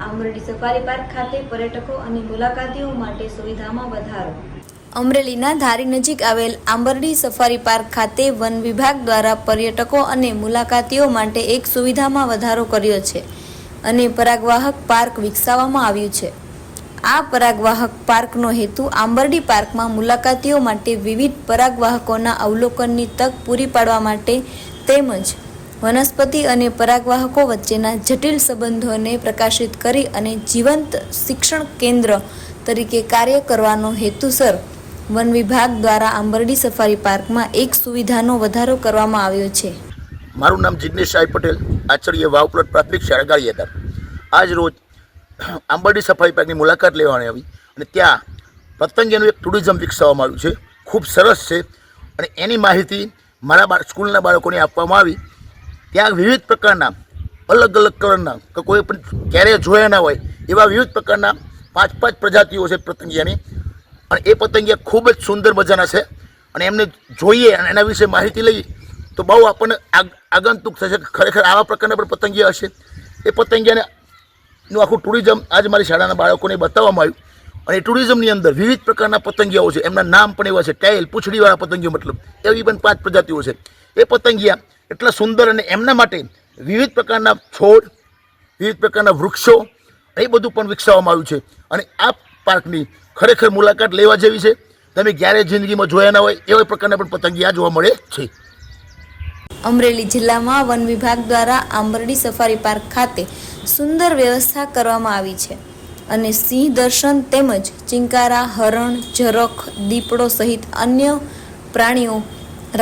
Ambardi safari park ખાતે પર્યટકો અને મુલાકાતીઓ માટે સુવિધામાં વધારો। અમરેલીના ધારી નજીક આવેલ આંબરડી સફારી પાર્ક ખાતે વન વિભાગ દ્વારા પર્યટકો અને મુલાકાતીઓ માટે એક સુવિધામાં વધારો કર્યો છે અને પરાગવાહક પાર્ક વિકસાવવામાં આવ્યું છે। આ પરાગવાહક પાર્કનો હેતુ આંબરડી પાર્કમાં મુલાકાતીઓ માટે વિવિધ પરાગવાહકોના અવલોકનની તક પૂરી પાડવા માટે તેમજ વનસ્પતિ અને પરાગવાહકો વચ્ચેના જટિલ સંબંધોને પ્રકાશિત કરી અને જીવંત શિક્ષણ કેન્દ્ર તરીકે કાર્ય કરવાનો હેતુસર વન વિભાગ દ્વારા આંબરડી સફારી પાર્કમાં એક સુવિધાનો વધારો કરવામાં આવ્યો છે। મારું નામ જિગ્નેશ સાઈ પટેલ, આચાર્ય વાવપ્લોટ પ્રાથમિક શાળા ગાળિયાદાર। આજ રોજ આંબરડી સફારી પાર્કની મુલાકાત લેવાની આવી અને ત્યાં પતંગિયાનું એક ટુરિઝમ વિકસાવવામાં આવ્યું છે। ખૂબ સરસ છે અને એની માહિતી મારા સ્કૂલના બાળકોને આપવામાં આવી। ત્યાં વિવિધ પ્રકારના અલગ અલગ કલરના કે કોઈ પણ ક્યારેય જોયા ના હોય એવા વિવિધ પ્રકારના 5 પ્રજાતિઓ છે પતંગિયાની અને એ પતંગિયા ખૂબ જ સુંદર મજાના છે અને એમને જોઈએ અને એના વિશે માહિતી લઈએ તો બહુ આપણને આગંતુક થશે કે ખરેખર આવા પ્રકારના પણ પતંગિયા હશે। એ પતંગિયાને નું આખું ટુરિઝમ આજે મારી શાળાના બાળકોને બતાવવામાં આવ્યું અને એ ટુરિઝમની અંદર વિવિધ પ્રકારના પતંગિયાઓ છે, એમના નામ પણ એવા છે, ટાઇલ પૂંછડીવાળા પતંગિયો મતલબ એવી પણ 5 પ્રજાતિઓ છે। એ પતંગિયા એટલા સુંદર અને એમના માટે વિવિધ પ્રકારના છોડ, વિવિધ પ્રકારના વૃક્ષો એ બધું પણ વિકસાવવામાં આવ્યું છે અને આ પાર્કની ખરેખર મુલાકાત લેવા જેવી છે। તમે ક્યારેય જિંદગીમાં જોયા ના હોય એવા પ્રકારના પણ પતંગિયા જોવા મળે છે। અમરેલી જિલ્લામાં વન વિભાગ દ્વારા આંબરડી સફારી પાર્ક ખાતે સુંદર વ્યવસ્થા કરવામાં આવી છે અને સિંહ દર્શન તેમજ ચિંકારા, હરણ, ઝરખ, દીપડો સહિત અન્ય પ્રાણીઓ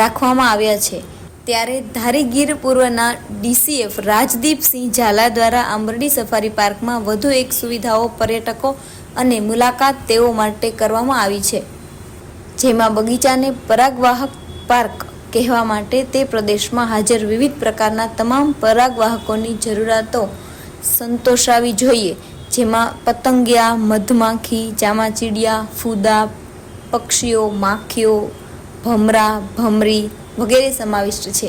રાખવામાં આવ્યા છે। ત્યારે ધારી ગીર પૂર્વના ડીસીએફ રાજદીપસિંહ ઝાલા દ્વારા આંબરડી સફારી પાર્કમાં વધુ એક સુવિધાઓ પર્યટકો અને મુલાકાતીઓ માટે કરવામાં આવી છે, જેમાં બગીચાને પરાગવાહક પાર્ક કહેવા માટે તે પ્રદેશમાં હાજર વિવિધ પ્રકારના તમામ પરાગવાહકોની જરૂરિયાતો સંતોષાવી જોઈએ, જેમાં પતંગિયા, મધમાખી, ચામાચીડિયા, ફૂદા, પક્ષીઓ, માખીઓ, ભમરા, ભમરી વગેરે સમાવિષ્ટ છે।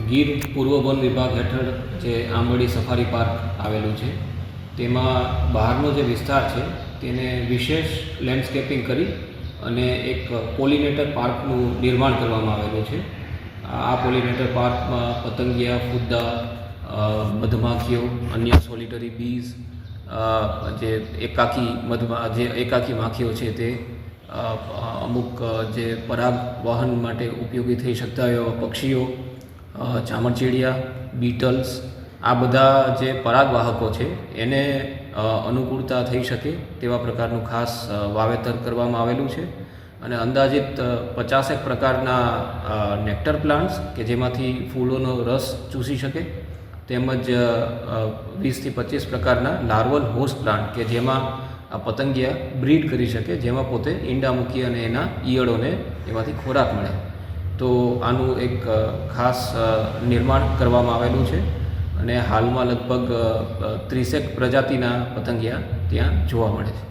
ગીર પૂર્વ વન વિભાગ હેઠળ જે આંબરડી સફારી પાર્ક આવેલું છે તેમાં બહારનો જે વિસ્તાર છે તેને વિશેષ લેન્ડસ્કેપિંગ કરી અને એક પોલિનેટર પાર્કનું નિર્માણ કરવામાં આવેલું છે। આ પોલિનેટર પાર્કમાં પતંગિયા, ફૂદા, મધમાખીઓ, અન્ય સોલિટરી બીઝ, જે એકાકી માખીઓ છે તે, અમુક જે પરાગ વહન માટે ઉપયોગી થઈ શકતા એવા પક્ષીઓ, ચામરચીડિયા, બીટલ્સ, આ બધા જે પરાગવાહકો છે એને અનુકૂળતા થઈ શકે તેવા પ્રકારનું ખાસ વાવેતર કરવામાં આવેલું છે અને અંદાજિત 50 પ્રકારના નેક્ટર પ્લાન્ટ્સ કે જેમાંથી ફૂલોનો રસ ચૂસી શકે તેમજ 20 થી 25 પ્રકારના લાર્વલ હોસ્ટ પ્લાન્ટ કે જેમાં પતંગિયા બ્રીડ કરી શકે, જેમાં પોતે ઈંડા મૂકી અને એના ઈયળોને એમાંથી ખોરાક મળે। તો આનું એક ખાસ નિર્માણ કરવામાં આવેલું છે અને હાલમાં લગભગ 30 પ્રજાતિના પતંગિયા ત્યાં જોવા મળે છે।